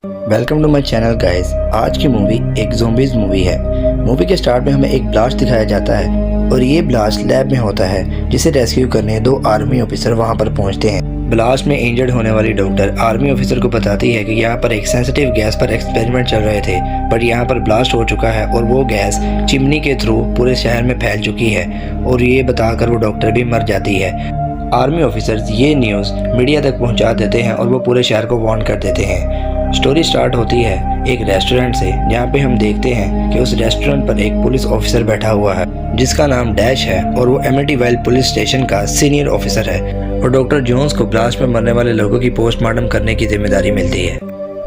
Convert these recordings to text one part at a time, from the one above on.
Welcome to my channel guys. आज की movie एक ज़ॉम्बीज़ मूवी है। मूवी के स्टार्ट में हमें एक ब्लास्ट दिखाया जाता है और ये ब्लास्ट लैब में होता है जिसे रेस्क्यू करने दो आर्मी ऑफिसर वहां पर पहुंचते हैं। ब्लास्ट में इंजर्ड होने वाली डॉक्टर आर्मी ऑफिसर को बताती है कि यहाँ पर एक सेंसिटिव गैस पर एक्सपेरिमेंट चल रहे थे, बट यहाँ पर ब्लास्ट हो चुका है और वो गैस चिमनी के थ्रू पूरे शहर में फैल चुकी है और ये बताकर वो डॉक्टर भी मर जाती है। आर्मी ऑफिसर्स ये न्यूज़ मीडिया तक पहुंचा देते हैं और वो पूरे शहर को वार्न कर देते हैं। स्टोरी स्टार्ट होती है एक रेस्टोरेंट से, जहाँ पे हम देखते हैं कि उस रेस्टोरेंट पर एक पुलिस ऑफिसर बैठा हुआ है जिसका नाम डैश है और वो एमिटीवाइल पुलिस स्टेशन का सीनियर ऑफिसर है और डॉक्टर जोन्स को ब्लास्ट में मरने वाले लोगों की पोस्टमार्टम करने की जिम्मेदारी मिलती है।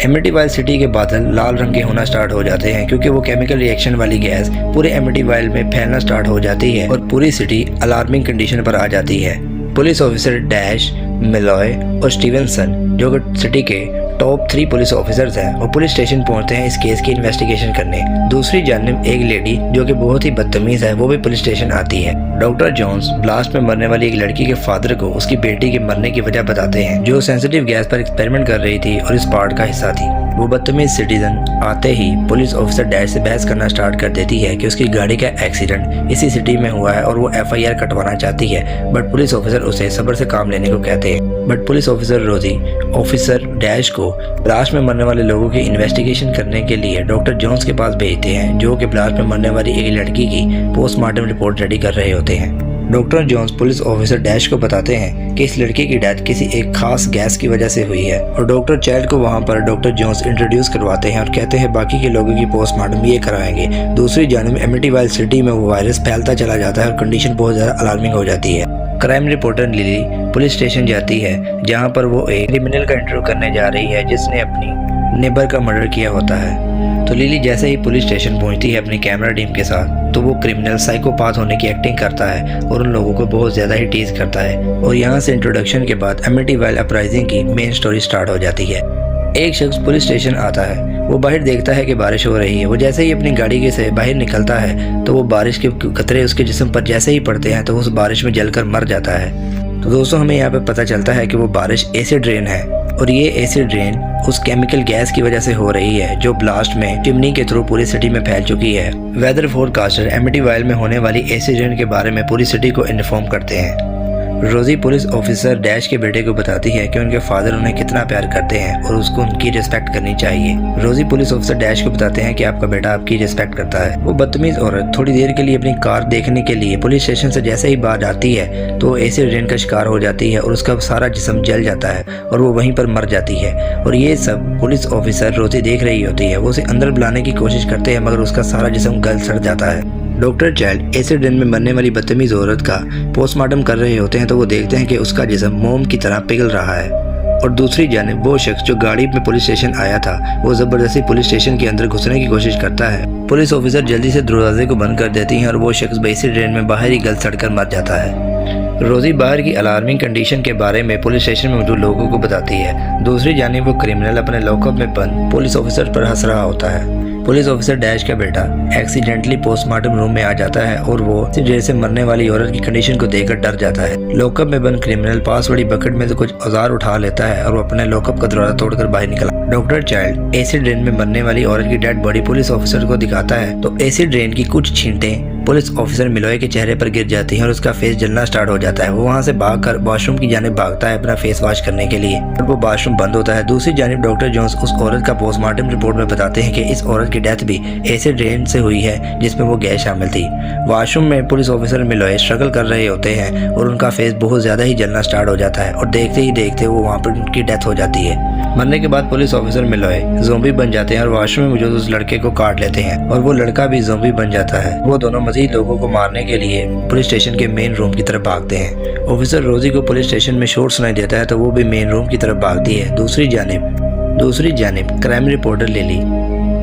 एमिटीवाइल सिटी के बादल लाल रंग के होना स्टार्ट हो जाते हैं क्योंकि वो केमिकल रिएक्शन वाली गैस पूरे एमिटीवाइल में फैलना स्टार्ट हो जाती है और पूरी सिटी अलार्मिंग कंडीशन पर आ जाती है। पुलिस ऑफिसर डैश, मिलॉय और स्टीवनसन जो सिटी के टॉप 3 पुलिस ऑफिसर्स हैं वो पुलिस स्टेशन पहुंचते हैं इस केस की इन्वेस्टिगेशन करने। दूसरी जानब एक लेडी जो कि बहुत ही बदतमीज है वो भी पुलिस स्टेशन आती है। डॉक्टर जोन्स ब्लास्ट में मरने वाली एक लड़की के फादर को उसकी बेटी के मरने की वजह बताते हैं जो सेंसिटिव गैस पर एक्सपेरिमेंट कर रही थी और इस पार्ट का हिस्सा थी। वो बदतमीज सिटीजन आते ही पुलिस ऑफिसर डैश से बहस करना स्टार्ट कर देती है कि उसकी गाड़ी का एक्सीडेंट इसी सिटी में हुआ है और वो FIR कटवाना चाहती है, बट पुलिस ऑफिसर उसे सब्र से काम लेने को कहते हैं। बट पुलिस ऑफिसर रोजी ऑफिसर डैश को ब्लास्ट में मरने वाले लोगों की इन्वेस्टिगेशन करने के लिए डॉक्टर जोन्स के पास भेजते हैं जो कि ब्लास्ट में मरने वाली एक लड़की की पोस्टमार्टम रिपोर्ट रेडी कर रहे होते हैं। Doctor Jones police officer Dash को बताते हैं कि इस लड़की की डेथ किसी एक खास गैस की वजह से हुई है और डॉक्टर चाइल्ड को वहां पर डॉक्टर जोन्स इंट्रोड्यूस करवाते हैं और कहते हैं बाकी के लोगों की पोस्टमार्टम ये कराएंगे। दूसरी जानब एमिटीवाइल सिटी में वो वायरस फैलता चला जाता है और कंडीशन बहुत ज्यादा अलार्मिंग हो जाती है। Crime reporter lily police station जाती है जहाँ पर वो एक क्रिमिनल का इंटरव्यू करने जा रही है जिसने अपनी नेबर का मर्डर किया होता है। तो लिली जैसे ही पुलिस स्टेशन पहुंचती है अपनी कैमरा टीम के साथ तो वो क्रिमिनल साइकोपाथ होने की एक्टिंग करता है और उन लोगों को बहुत ज्यादा ही टीज करता है और यहाँ से इंट्रोडक्शन के बाद एमिटीवाइल अपराइजिंग की मेन स्टोरी स्टार्ट हो जाती है। एक शख्स पुलिस स्टेशन आता है, वो बाहर देखता है कि बारिश हो रही है। वो जैसे ही अपनी गाड़ी के से बाहर निकलता है तो वो बारिश के कतरे उसके जिस्म पर जैसे ही पड़ते हैं तो उस बारिश में जलकर मर जाता है। तो दोस्तों हमें यहाँ पे पता चलता है कि वो बारिश एसिड रेन है और ये एसिड रेन उस केमिकल गैस की वजह से हो रही है जो ब्लास्ट में चिमनी के थ्रू पूरी सिटी में फैल चुकी है। वेदर फोरकास्टर एमिटीवाइल में होने वाली एसिड रेन के बारे में पूरी सिटी को इन्फॉर्म करते हैं। रोजी पुलिस ऑफिसर डैश के बेटे को बताती है कि उनके फादर उन्हें कितना प्यार करते हैं और उसको उनकी रिस्पेक्ट करनी चाहिए। रोजी पुलिस ऑफिसर डैश को बताते हैं कि आपका बेटा आपकी रिस्पेक्ट करता है। वो बदतमीज औरत थोड़ी देर के लिए अपनी कार देखने के लिए पुलिस स्टेशन से जैसे ही बाहर आती है तो एसिड रेन का शिकार हो जाती है और उसका सारा जिस्म जल जाता है और वो वहीं पर मर जाती है। और ये सब पुलिस ऑफिसर रोजी देख रही होती है। वो उसे अंदर बुलाने की कोशिश करते हैं मगर उसका सारा जिस्म गल सड़ जाता है। डॉक्टर चाइल्ड एसिड रेन में मरने वाली बदतमीज औरत का पोस्टमार्टम कर रहे होते हैं तो वो देखते हैं कि उसका जिस्म मोम की तरह पिघल रहा है। और दूसरी जानिब वो शख्स जो गाड़ी में पुलिस स्टेशन आया था वो जबरदस्ती पुलिस स्टेशन के अंदर घुसने की कोशिश करता है। पुलिस ऑफिसर जल्दी से दरवाजे को बंद कर देती हैं और वो शख्स एसिड रेन में बाहर ही गल सड़कर मर जाता है। रोजी बाहर की अलार्मिंग कंडीशन के बारे में पुलिस स्टेशन में मौजूद लोगों को बताती है। दूसरी जानिब वो क्रिमिनल अपने लॉकअप में बंद पुलिस ऑफिसर पर हंस रहा होता है। पुलिस ऑफिसर डैश का बेटा एक्सीडेंटली पोस्टमार्टम रूम में आ जाता है और वो देर से मरने वाली औरत की कंडीशन को देखकर डर जाता है। लॉकअप में बंद क्रिमिनल पास वाली बकेट में से कुछ औजार उठा लेता है और वो अपने लॉकअप का दरवाजा तोड़कर बाहर निकला। डॉक्टर चाइल्ड एसिड रेन में मरने वाली औरत की डेड बॉडी पुलिस ऑफिसर को दिखाता है तो एसिड रेन की कुछ छींटें पुलिस ऑफिसर मिलोय के चेहरे पर गिर जाती हैं और उसका फेस जलना स्टार्ट हो जाता है। वो वहाँ से भागकर वॉशरूम की जानिब भागता है अपना फेस वॉश करने के लिए और वो वॉशरूम बंद होता है। दूसरी जानिब डॉक्टर जोन्स उस औरत का पोस्टमार्टम रिपोर्ट में बताते हैं कि इस औरत की डेथ भी एसिड रेन से हुई है जिसमें वो गैस शामिल थी। वॉशरूम में पुलिस ऑफिसर मिलोय स्ट्रगल कर रहे होते हैं और उनका फेस बहुत ज्यादा ही जलना स्टार्ट हो जाता है और देखते ही देखते वो वहाँ पर उनकी डेथ हो जाती है। मरने के बाद पुलिस ऑफिसर मिलोय ज़ॉम्बी बन जाते हैं और वॉशरूम में मौजूद उस लड़के को काट लेते हैं और वो लड़का भी ज़ॉम्बी बन जाता है। वो दोनों मजीद लोगों को मारने के लिए पुलिस स्टेशन के मेन रूम की तरफ भागते हैं। ऑफिसर रोजी को पुलिस स्टेशन में शोर सुनाई देता है तो वो भी मेन रूम की तरफ भागती है। दूसरी जानिब क्राइम रिपोर्टर लिली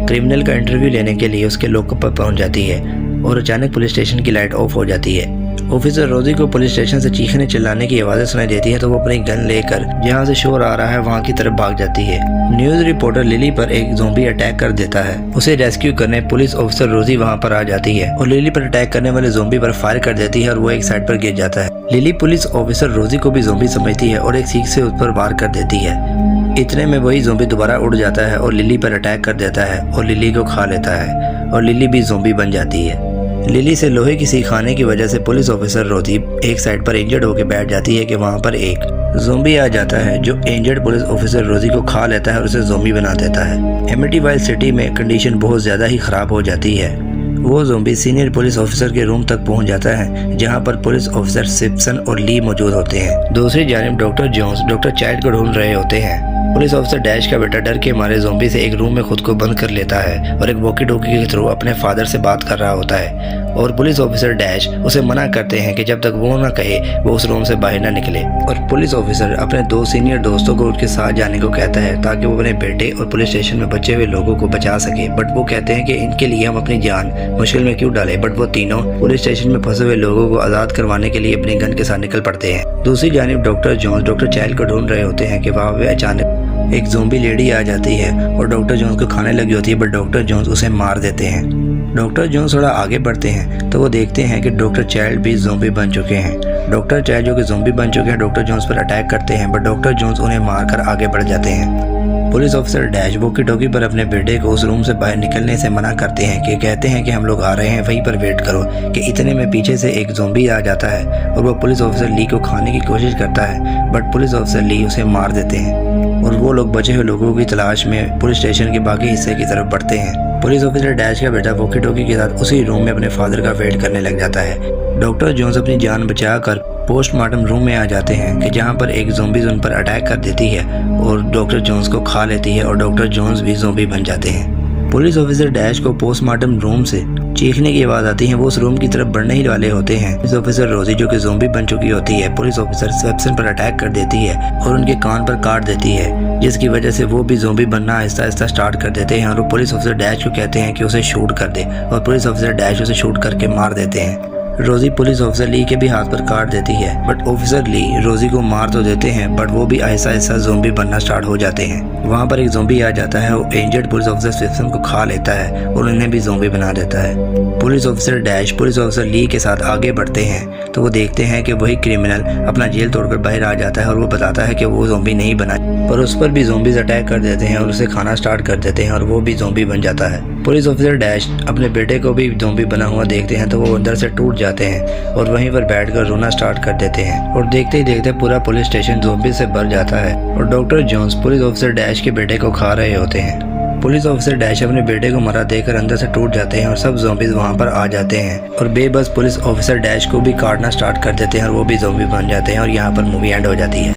क्रिमिनल का इंटरव्यू लेने के लिए उसके लॉकअप पर पहुंच जाती है और अचानक पुलिस स्टेशन की लाइट ऑफ हो जाती है। ऑफिसर रोजी को पुलिस स्टेशन से चीखने चिल्लाने की आवाज़ें सुनाई देती है तो वो अपनी गन लेकर जहां से शोर आ रहा है वहां की तरफ भाग जाती है। न्यूज रिपोर्टर लिली पर एक ज़ॉम्बी अटैक कर देता है। उसे रेस्क्यू करने पुलिस ऑफिसर रोजी वहां पर आ जाती है और लिली पर अटैक करने वाले ज़ॉम्बी पर फायर कर देती है और वो एक साइड पर गिर जाता है। लिली पुलिस ऑफिसर रोजी को भी ज़ॉम्बी समझती है और एक सीख से उस पर वार कर देती है। इतने में वही ज़ोंबी दोबारा उड़ जाता है और लिली पर अटैक कर देता है और लिली को खा लेता है और लिली भी ज़ोंबी बन जाती है। लिली से लोहे की सीख खाने की वजह से पुलिस ऑफिसर रोजी एक साइड पर इंजर्ड होकर बैठ जाती है कि वहाँ पर एक ज़ोंबी आ जाता है जो इंजर्ड पुलिस ऑफिसर रोजी को खा लेता है और उसे ज़ोंबी बना देता है। एमिटीवाइल सिटी में कंडीशन बहुत ज़्यादा ही ख़राब हो जाती है। वो ज़ोंबी सीनियर पुलिस ऑफिसर के रूम तक पहुंच जाता है जहां पर पुलिस ऑफिसर सिप्सन और ली मौजूद होते हैं। दूसरी जानिब डॉक्टर जोन्स डॉक्टर चाइल्ड को ढूंढ रहे होते हैं। पुलिस ऑफिसर डैश का बेटा डर के मारे ज़ोंबी से एक रूम में खुद को बंद कर लेता है और एक वॉकी टॉकी के थ्रू अपने फादर से बात कर रहा होता है और पुलिस ऑफिसर डैश उसे मना करते हैं कि जब तक वो ना कहे वो उस रूम से बाहर ना निकले। और पुलिस ऑफिसर अपने 2 सीनियर दोस्तों को उनके साथ जाने को कहता है ताकि वो अपने बेटे और पुलिस स्टेशन में बचे हुए लोगों को बचा सके। बट वो कहते हैं कि इनके लिए हम अपनी जान मुश्किल में क्यों डालें। बट वो तीनों पुलिस स्टेशन में फंसे हुए लोगों को आज़ाद करवाने के लिए अपनी गन के साथ निकल पड़ते हैं। दूसरी जानिब डॉक्टर जोन्स डॉक्टर चाइल्ड को ढूंढ रहे होते हैं कि वहाँ पे अचानक एक ज़ोंबी लेडी आ जाती है और डॉक्टर जोन्स को खाने लगी होती है बट डॉक्टर जोन्स उसे मार देते हैं। डॉक्टर जोन्स थोड़ा आगे बढ़ते हैं तो वो देखते हैं कि डॉक्टर चाइल्ड भी ज़ोंबी बन चुके हैं। डॉक्टर चाइल्ड जो कि ज़ोंबी बन चुके हैं डॉक्टर जोन्स पर अटैक करते हैं बट डॉक्टर जोन्स उन्हें मारकर आगे बढ़ जाते हैं। Police officer dash walkie talkie पर अपने बेटे को उस रूम से बाहर निकलने से मना करते हैं कि कहते हैं कि हम लोग आ रहे हैं वहीं पर वेट करो। कि इतने में पीछे से एक ज़ोंबी आ जाता है और वो पुलिस ऑफिसर ली को खाने की कोशिश करता है बट पुलिस ऑफिसर ली उसे मार देते हैं और वो लोग बचे हुए लोगों की तलाश में पुलिस स्टेशन के बाकी हिस्से की तरफ बढ़ते हैं। पुलिस ऑफिसर डैश का बेटा वॉकी टॉकी के साथ उसी रूम में अपने फादर का वेट करने लग जाता है। डॉक्टर जोन्स अपनी जान बचाकर पोस्टमार्टम रूम में आ जाते हैं कि जहां पर एक ज़ोंबी उन पर अटैक कर देती है और डॉक्टर जोन्स को खा लेती है और डॉक्टर जोन्स भी ज़ोंबी बन जाते हैं। पुलिस ऑफिसर डैश को पोस्टमार्टम रूम से चीखने की आवाज़ आती है। वो उस रूम की तरफ बढ़ने ही वाले होते हैं। पुलिस ऑफिसर रोजी जो कि ज़ोंबी बन चुकी होती है पुलिस ऑफिसर स्वेप्सन पर अटैक कर देती है और उनके कान पर काट देती है जिसकी वजह से वो भी ज़ोंबी बनना आहिस्ता आहिस्ता स्टार्ट कर देते हैं और वो पुलिस ऑफिसर डैश को कहते हैं कि उसे शूट कर दे और पुलिस ऑफिसर डैश उसे शूट करके मार देते हैं। रोजी पुलिस ऑफिसर ली के भी हाथ पर काट देती है बट ऑफिसर ली रोजी को मार तो देते हैं बट वो भी आहिस्ता आहिस्ता ज़ोंबी बनना स्टार्ट हो जाते हैं। वहाँ पर एक ज़ोंबी आ जाता है और इंजर्ड पुलिस ऑफिसर स्विफ्सन को खा लेता है और उन्हें भी ज़ोंबी बना देता है। Police officer dash police officer Lee के साथ आगे बढ़ते हैं तो वो देखते हैं कि वही क्रिमिनल अपना जेल तोड़कर बाहर आ जाता है और वो बताता है कि वो ज़ोंबी नहीं बना पर उस पर भी ज़ोंबीज अटैक कर देते हैं और उसे खाना स्टार्ट कर देते हैं और वो भी ज़ोंबी बन जाता है। पुलिस ऑफिसर डैश अपने बेटे को भी ज़ोंबी बना हुआ देखते हैं तो वो अंदर से टूट जाते हैं और वहीं पर बैठकर रोना स्टार्ट कर देते हैं और देखते ही देखते पूरा पुलिस स्टेशन ज़ोंबी से भर जाता है और doctor Jones police officer Dash के बेटे को खा रहे होते हैं। पुलिस ऑफिसर डैश अपने बेटे को मरा देखकर अंदर से टूट जाते हैं और सब ज़ोंबीज वहां पर आ जाते हैं और बेबस पुलिस ऑफिसर डैश को भी काटना स्टार्ट कर देते हैं और वो भी ज़ोंबी बन जाते हैं और यहाँ पर मूवी एंड हो जाती है।